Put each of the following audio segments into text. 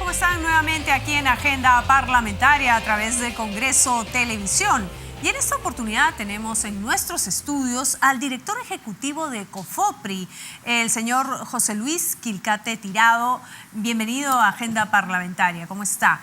¿Cómo están? Nuevamente aquí en Agenda Parlamentaria a través de Congreso Televisión. Y en esta oportunidad tenemos en nuestros estudios al director ejecutivo de COFOPRI, el señor José Luis Quilcate Tirado. Bienvenido a Agenda Parlamentaria. ¿Cómo está?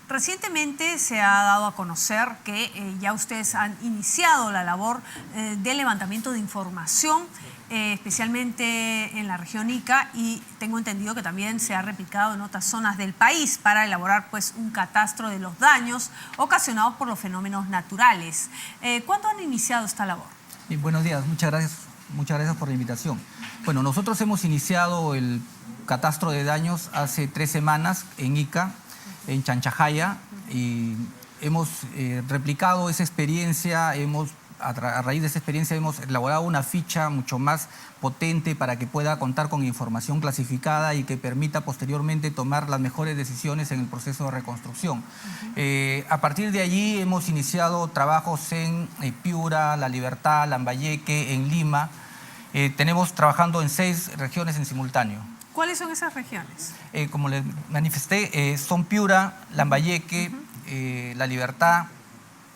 Recientemente se ha dado a conocer que ya ustedes han iniciado la labor de levantamiento de información, especialmente en la región Ica, y tengo entendido que también se ha replicado en otras zonas del país para elaborar pues un catastro de los daños ocasionados por los fenómenos naturales. ¿Cuándo han iniciado esta labor? Buenos días, muchas gracias por la invitación. Bueno, nosotros hemos iniciado el catastro de daños hace 3 semanas en Ica, en Chanchajaya, y hemos replicado esa experiencia, a raíz de esa experiencia hemos elaborado una ficha mucho más potente para que pueda contar con información clasificada y que permita posteriormente tomar las mejores decisiones en el proceso de reconstrucción. A partir de allí hemos iniciado trabajos en Piura, La Libertad, Lambayeque, en Lima. Tenemos trabajando en 6 regiones en simultáneo. ¿Cuáles son esas regiones? Como les manifesté, son Piura, Lambayeque, La Libertad,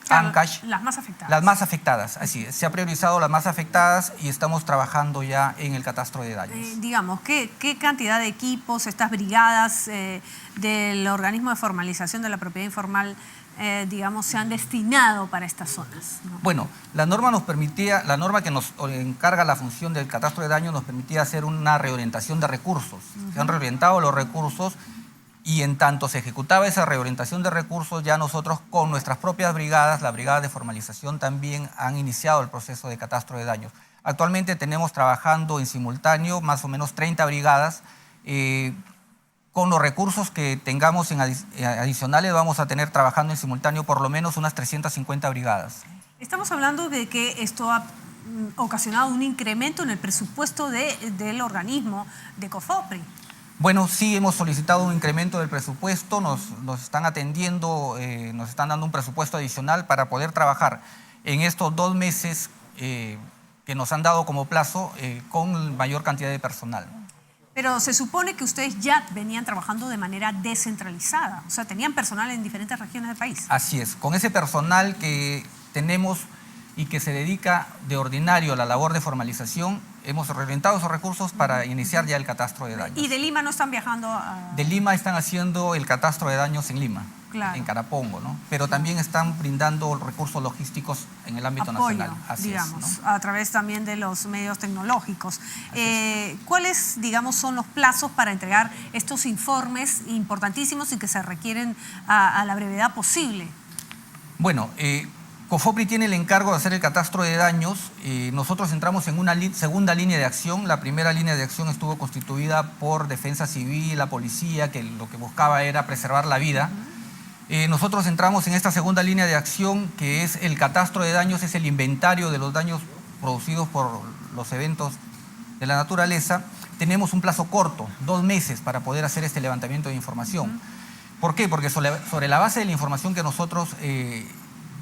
Ancash. Las más afectadas. Las más afectadas, así es. Se ha priorizado las más afectadas y estamos trabajando ya en el catastro de daños. Digamos, ¿qué cantidad de equipos, estas brigadas del organismo de formalización de la propiedad informal, digamos, se han destinado para estas zonas, ¿no? Bueno, la norma que nos encarga la función del catastro de daños nos permitía hacer una reorientación de recursos. Se han reorientado los recursos y en tanto se ejecutaba esa reorientación de recursos, ya nosotros con nuestras propias brigadas, la brigada de formalización, también han iniciado el proceso de catastro de daños. Actualmente tenemos trabajando en simultáneo más o menos 30 brigadas. Con los recursos que tengamos adicionales vamos a tener trabajando en simultáneo por lo menos unas 350 brigadas. Estamos hablando de que esto ha ocasionado un incremento en el presupuesto del organismo de COFOPRI. Bueno, sí hemos solicitado un incremento del presupuesto, nos están atendiendo, nos están dando un presupuesto adicional para poder trabajar en estos 2 meses que nos han dado como plazo con mayor cantidad de personal. Pero se supone que ustedes ya venían trabajando de manera descentralizada, o sea, tenían personal en diferentes regiones del país. Así es, con ese personal que tenemos y que se dedica de ordinario a la labor de formalización, hemos reorientado esos recursos para iniciar ya el catastro de daños. ¿Y de Lima no están viajando a...? De Lima están haciendo el catastro de daños en Lima, claro, en Carapongo, ¿no? Pero también están brindando recursos logísticos en el ámbito apoyo, nacional. Así digamos, es, ¿no? a través también de los medios tecnológicos. ¿Cuáles, digamos, son los plazos para entregar estos informes importantísimos y que se requieren a la brevedad posible? Bueno, COFOPRI tiene el encargo de hacer el catastro de daños. Nosotros entramos en una segunda línea de acción. La primera línea de acción estuvo constituida por Defensa Civil, la policía, que lo que buscaba era preservar la vida. Nosotros entramos en esta segunda línea de acción, que es el catastro de daños, es el inventario de los daños producidos por los eventos de la naturaleza. Tenemos un plazo corto, 2 meses, para poder hacer este levantamiento de información. ¿Por qué? Porque sobre la base de la información que nosotros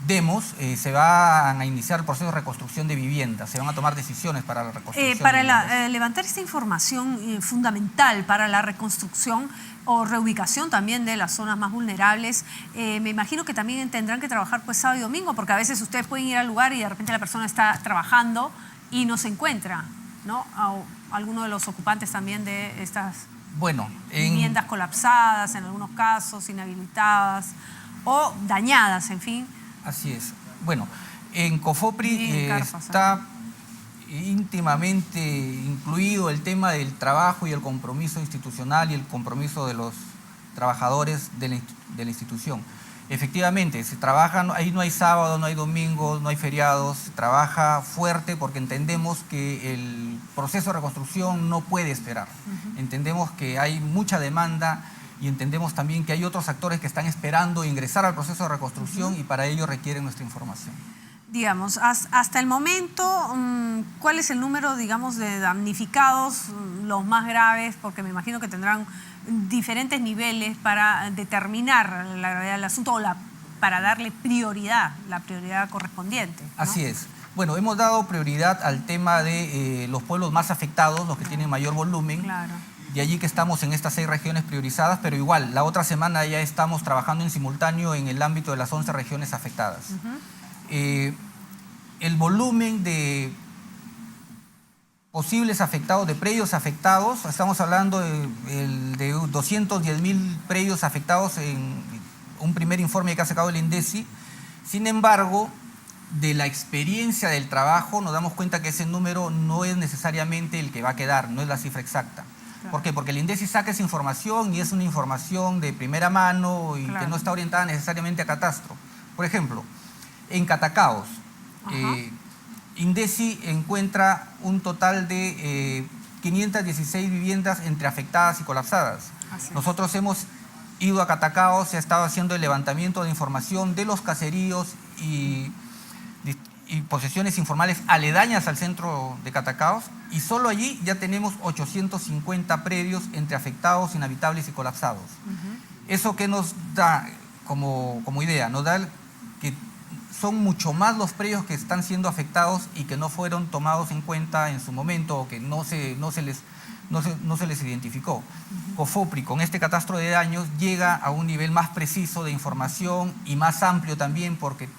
demos, se va a iniciar el proceso de reconstrucción de viviendas, se van a tomar decisiones para la reconstrucción de viviendas. Levantar esta información fundamental para la reconstrucción o reubicación también de las zonas más vulnerables, me imagino que también tendrán que trabajar pues sábado y domingo, porque a veces ustedes pueden ir al lugar y de repente la persona está trabajando y no se encuentra, ¿no? O alguno de los ocupantes también de estas viviendas colapsadas, en algunos casos, inhabilitadas o dañadas, en fin. Así es. Bueno, en COFOPRI está íntimamente incluido el tema del trabajo y el compromiso institucional y el compromiso de los trabajadores de la institución. Efectivamente, se trabaja, ahí no hay sábado, no hay domingo, no hay feriados, se trabaja fuerte porque entendemos que el proceso de reconstrucción no puede esperar. Entendemos que hay mucha demanda y entendemos también que hay otros actores que están esperando ingresar al proceso de reconstrucción y para ello requieren nuestra información. Digamos, hasta el momento, ¿cuál es el número, digamos, de damnificados, los más graves? Porque me imagino que tendrán diferentes niveles para determinar la gravedad del asunto o para darle prioridad, la prioridad correspondiente, ¿no? Así es. Bueno, hemos dado prioridad al tema de los pueblos más afectados, los que tienen mayor volumen. Claro. De allí que estamos en estas 6 regiones priorizadas, pero igual, la otra semana ya estamos trabajando en simultáneo en el ámbito de las 11 regiones afectadas. El volumen de posibles afectados, de predios afectados, estamos hablando de 210.000 predios afectados en un primer informe que ha sacado el INDECI. Sin embargo, de la experiencia del trabajo nos damos cuenta que ese número no es necesariamente el que va a quedar, no es la cifra exacta. Claro. ¿Por qué? Porque el INDECI saca esa información y es una información de primera mano y claro, que no está orientada necesariamente a catastro. Por ejemplo, en Catacaos, INDECI encuentra un total de 516 viviendas entre afectadas y colapsadas. Nosotros hemos ido a Catacaos, se ha estado haciendo el levantamiento de información de los caseríos y posesiones informales aledañas al centro de Catacaos, y solo allí ya tenemos 850 predios entre afectados, inhabitables y colapsados. ¿Eso qué nos da como idea? Nos da que son mucho más los predios que están siendo afectados y que no fueron tomados en cuenta en su momento o que no se les identificó. COFOPRI, con este catastro de daños, llega a un nivel más preciso de información y más amplio también porque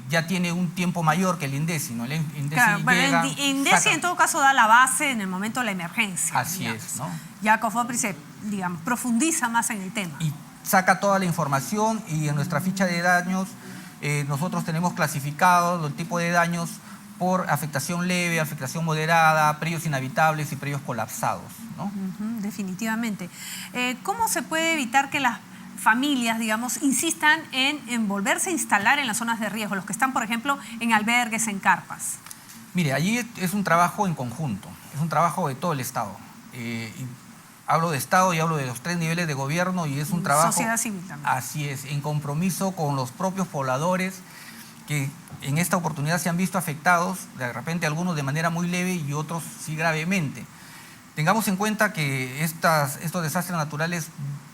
ya tiene un tiempo mayor que el INDECI, ¿no? El INDECI claro, pero llega, INDECI saca. en todo caso da la base en el momento de la emergencia. Así digamos. es, ¿no? Ya COFOPRI se, digamos, profundiza más en el tema. Y saca toda la información y en nuestra ficha de daños nosotros tenemos clasificados el tipo de daños por afectación leve, afectación moderada, predios inhabitables y predios colapsados, ¿no? Definitivamente. ¿Cómo se puede evitar que las familias, digamos, insistan en volverse a instalar en las zonas de riesgo, los que están, por ejemplo, en albergues, en carpas? Mire, allí es un trabajo en conjunto, es un trabajo de todo el Estado. Hablo de Estado y hablo de los 3 niveles de gobierno y es un trabajo... Sociedad civil también. Así es, en compromiso con los propios pobladores que en esta oportunidad se han visto afectados, de repente algunos de manera muy leve y otros sí gravemente. Tengamos en cuenta que estos desastres naturales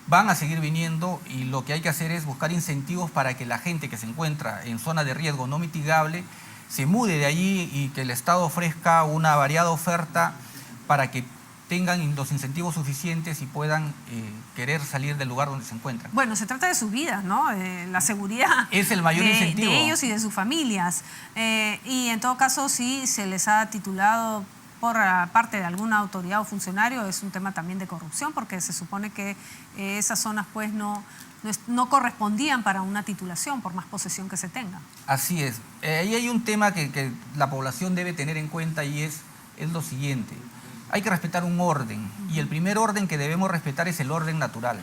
van a seguir viniendo y lo que hay que hacer es buscar incentivos para que la gente que se encuentra en zona de riesgo no mitigable se mude de allí y que el Estado ofrezca una variada oferta para que tengan los incentivos suficientes y puedan querer salir del lugar donde se encuentran. Bueno, se trata de sus vidas, ¿no? La seguridad es el mayor incentivo de ellos y de sus familias. Y en todo caso, si se les ha titulado por parte de alguna autoridad o funcionario, es un tema también de corrupción, porque se supone que esas zonas pues no correspondían para una titulación, por más posesión que se tenga. Así es. Ahí hay un tema que la población debe tener en cuenta y es lo siguiente. Hay que respetar un orden y el primer orden que debemos respetar es el orden natural.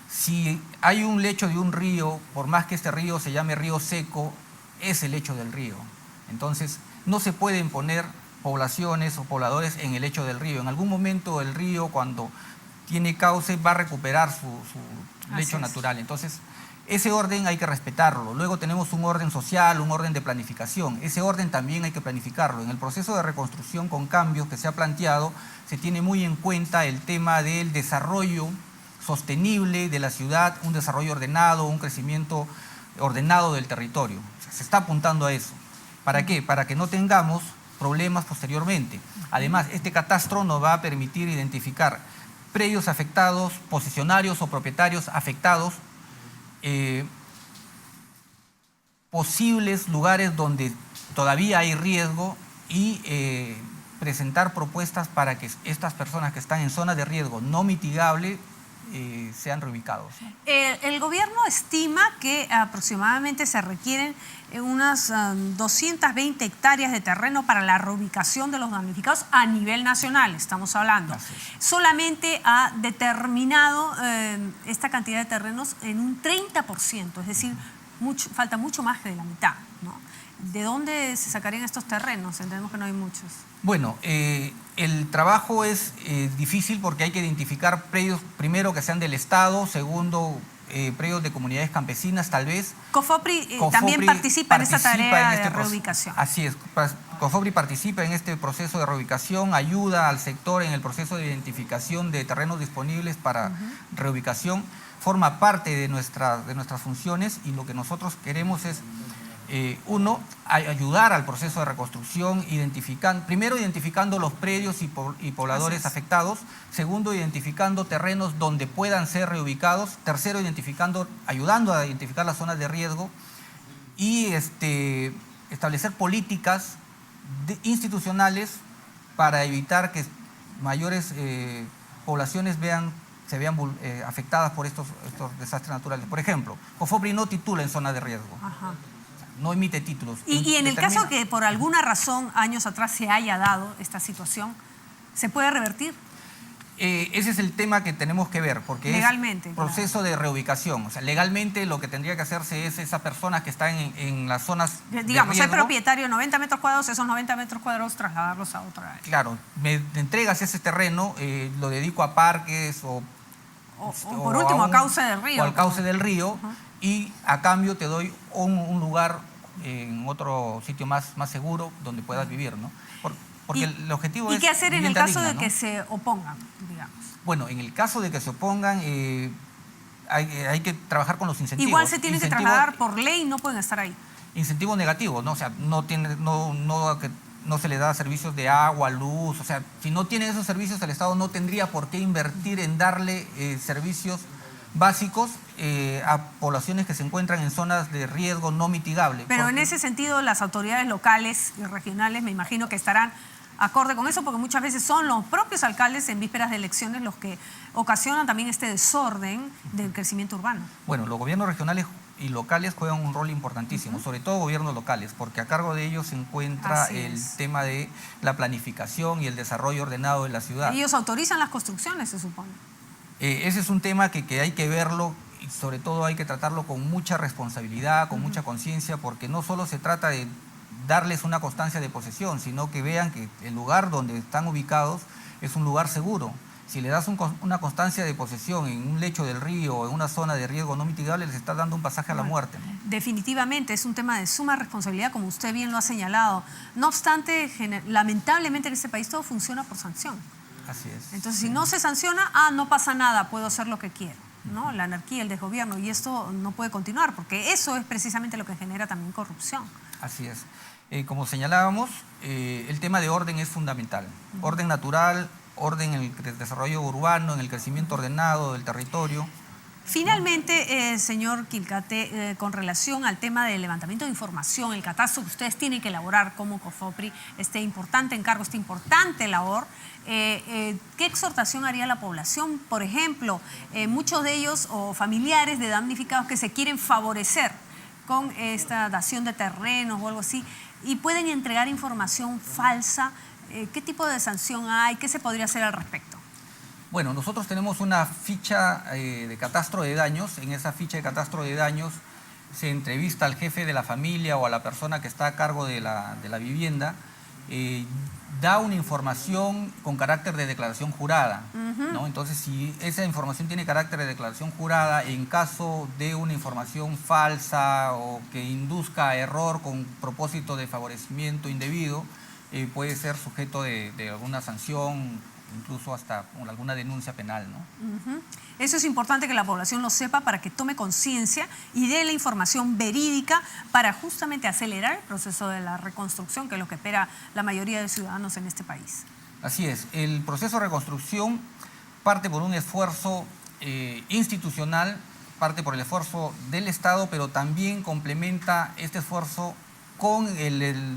Si hay un lecho de un río, por más que este río se llame río seco, es el lecho del río. Entonces, no se pueden poner poblaciones o pobladores en el lecho del río. En algún momento el río, cuando tiene cauce, va a recuperar su lecho natural. Entonces, ese orden hay que respetarlo. Luego tenemos un orden social, un orden de planificación. Ese orden también hay que planificarlo. En el proceso de reconstrucción con cambios que se ha planteado, se tiene muy en cuenta el tema del desarrollo sostenible de la ciudad, un desarrollo ordenado, un crecimiento ordenado del territorio. Se está apuntando a eso. ¿Para qué? Para que no tengamos problemas posteriormente. Además, este catastro nos va a permitir identificar predios afectados, posesionarios o propietarios afectados, posibles lugares donde todavía hay riesgo y presentar propuestas para que estas personas que están en zonas de riesgo no mitigable sean reubicados. El gobierno estima que aproximadamente se requieren unas 220 hectáreas de terreno para la reubicación de los damnificados a nivel nacional, estamos hablando. Solamente ha determinado esta cantidad de terrenos en un 30%, es decir, falta mucho más de la mitad, ¿no? ¿De dónde se sacarían estos terrenos? Entendemos que no hay muchos. Bueno, el trabajo es difícil porque hay que identificar predios, primero que sean del Estado, segundo predios de comunidades campesinas tal vez. COFOPRI también participa en esta tarea de reubicación. Así es, COFOPRI participa en este proceso de reubicación, ayuda al sector en el proceso de identificación de terrenos disponibles para reubicación, forma parte de nuestras funciones y lo que nosotros queremos es Uno, ayudar al proceso de reconstrucción, primero identificando los predios y pobladores afectados. Segundo, identificando terrenos donde puedan ser reubicados. Tercero, ayudando a identificar las zonas de riesgo. Y establecer políticas institucionales para evitar que mayores poblaciones se vean afectadas por estos desastres naturales. Por ejemplo, COFOPRI no titula en zona de riesgo. Ajá. No emite títulos. Y en el caso que por alguna razón años atrás se haya dado esta situación, ¿se puede revertir? Ese es el tema que tenemos que ver, porque legalmente, es proceso de reubicación. O sea, legalmente lo que tendría que hacerse es esas personas que están en las zonas digamos, de riesgo, soy propietario de 90 metros cuadrados, esos 90 metros cuadrados trasladarlos a otra área. Claro, me entregas ese terreno, lo dedico a parques o por último, a cauce del río. O al cauce del río, y a cambio te doy un lugar en otro sitio más seguro donde puedas vivir, ¿no? Porque el objetivo es... ¿Y qué hacer en el caso digna, de ¿no? que se opongan, digamos? Bueno, en el caso de que se opongan, hay que trabajar con los incentivos. Igual se tienen que trasladar por ley, no pueden estar ahí. Incentivos negativos, ¿no? O sea, no se le da servicios de agua, luz. O sea, si no tienen esos servicios, el Estado no tendría por qué invertir en darle servicios básicos a poblaciones que se encuentran en zonas de riesgo no mitigable. Pero en ese sentido, las autoridades locales y regionales me imagino que estarán acorde con eso, porque muchas veces son los propios alcaldes en vísperas de elecciones los que ocasionan también este desorden del crecimiento urbano. Bueno, los gobiernos regionales y locales juegan un rol importantísimo, sobre todo gobiernos locales, porque a cargo de ellos se encuentra el tema de la planificación y el desarrollo ordenado de la ciudad. Ellos autorizan las construcciones, se supone. Ese es un tema que hay que verlo y sobre todo hay que tratarlo con mucha responsabilidad, con mucha conciencia, porque no solo se trata de darles una constancia de posesión, sino que vean que el lugar donde están ubicados es un lugar seguro. Si le das una constancia de posesión en un lecho del río o en una zona de riesgo no mitigable, les estás dando un pasaje a la muerte, ¿no? Definitivamente es un tema de suma responsabilidad, como usted bien lo ha señalado. No obstante, lamentablemente en este país todo funciona por sanción. Así es. Entonces, si no se sanciona, no pasa nada, puedo hacer lo que quiero, ¿no? La anarquía, el desgobierno, y esto no puede continuar, porque eso es precisamente lo que genera también corrupción. Así es. Como señalábamos, el tema de orden es fundamental. Orden natural, orden en el desarrollo urbano, en el crecimiento ordenado del territorio. Finalmente, señor Quilcate, con relación al tema del levantamiento de información, el catastro que ustedes tienen que elaborar como COFOPRI, este importante encargo, esta importante labor, ¿qué exhortación haría a la población? Por ejemplo, muchos de ellos o familiares de damnificados que se quieren favorecer con esta dación de terrenos o algo así y pueden entregar información falsa, ¿qué tipo de sanción hay? ¿Qué se podría hacer al respecto? Bueno, nosotros tenemos una ficha de catastro de daños. En esa ficha de catastro de daños se entrevista al jefe de la familia o a la persona que está a cargo de la vivienda, da una información con carácter de declaración jurada, ¿no? Entonces, si esa información tiene carácter de declaración jurada, en caso de una información falsa o que induzca a error con propósito de favorecimiento indebido, puede ser sujeto de alguna sanción, incluso hasta alguna denuncia penal, ¿no? Eso es importante que la población lo sepa para que tome conciencia y dé la información verídica para justamente acelerar el proceso de la reconstrucción, que es lo que espera la mayoría de ciudadanos en este país. Así es. El proceso de reconstrucción parte por un esfuerzo institucional, parte por el esfuerzo del Estado, pero también complementa este esfuerzo con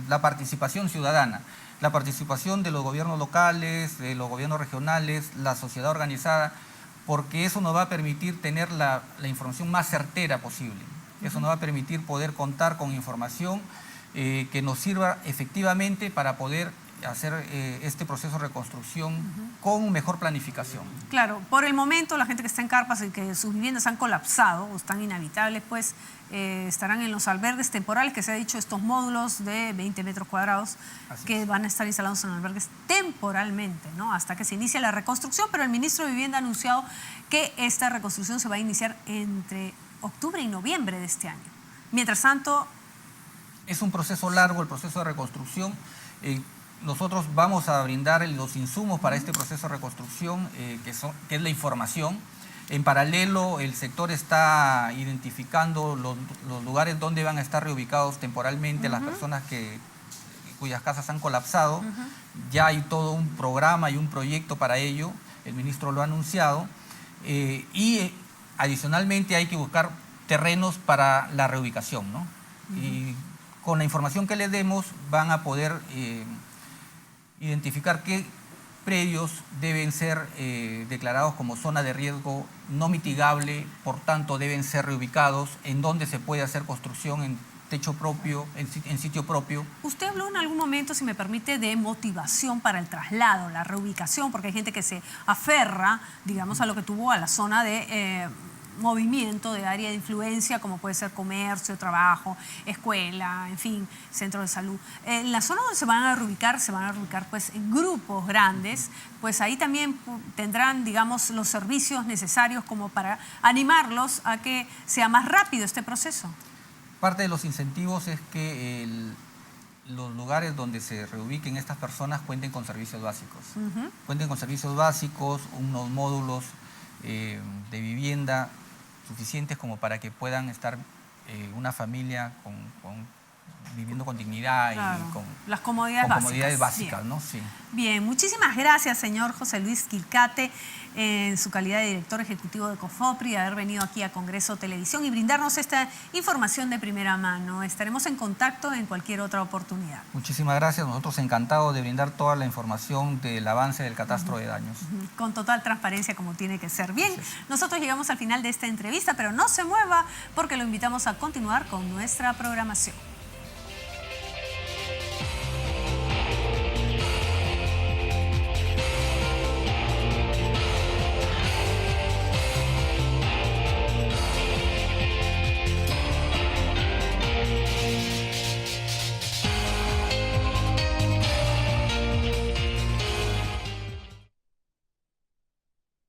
la participación ciudadana. La participación de los gobiernos locales, de los gobiernos regionales, la sociedad organizada, porque eso nos va a permitir tener la información más certera posible. Eso nos va a permitir poder contar con información que nos sirva efectivamente para poder hacer este proceso de reconstrucción con mejor planificación. Claro, por el momento la gente que está en carpas y que sus viviendas han colapsado o están inhabitables, pues estarán en los albergues temporales, que se ha dicho estos módulos de 20 metros cuadrados que van a estar instalados en albergues temporalmente, ¿no? Hasta que se inicie la reconstrucción, pero el ministro de Vivienda ha anunciado que esta reconstrucción se va a iniciar entre octubre y noviembre de este año. Mientras tanto... Es un proceso largo el proceso de reconstrucción. Nosotros vamos a brindar los insumos para este proceso de reconstrucción, que es la información. En paralelo, el sector está identificando los lugares donde van a estar reubicados temporalmente las personas cuyas casas han colapsado. Ya hay todo un programa y un proyecto para ello, el ministro lo ha anunciado. Adicionalmente hay que buscar terrenos para la reubicación, ¿no? Y con la información que les demos van a poder identificar qué predios deben ser declarados como zona de riesgo no mitigable, por tanto deben ser reubicados, en donde se puede hacer construcción en techo propio, en sitio propio. Usted habló en algún momento, si me permite, de motivación para el traslado, la reubicación, porque hay gente que se aferra, digamos, a lo que tuvo, a la zona de movimiento, de área de influencia, como puede ser comercio, trabajo, escuela, en fin, centro de salud. En la zona donde se van a reubicar pues en grupos grandes, pues ahí también tendrán, digamos, los servicios necesarios como para animarlos a que sea más rápido este proceso. Parte de los incentivos es que los lugares donde se reubiquen estas personas cuenten con servicios básicos. Cuenten con servicios básicos, unos módulos de vivienda suficientes como para que puedan estar una familia viviendo con dignidad, claro, y con las comodidades básicas, Bien. ¿no? Sí. Bien, muchísimas gracias, señor José Luis Quilcate, en su calidad de director ejecutivo de COFOPRI, de haber venido aquí a Congreso Televisión y brindarnos esta información de primera mano. Estaremos en contacto en cualquier otra oportunidad. Muchísimas gracias. Nosotros encantados de brindar toda la información del avance del catastro de daños. Con total transparencia, como tiene que ser. Bien, nosotros llegamos al final de esta entrevista, pero no se mueva porque lo invitamos a continuar con nuestra programación.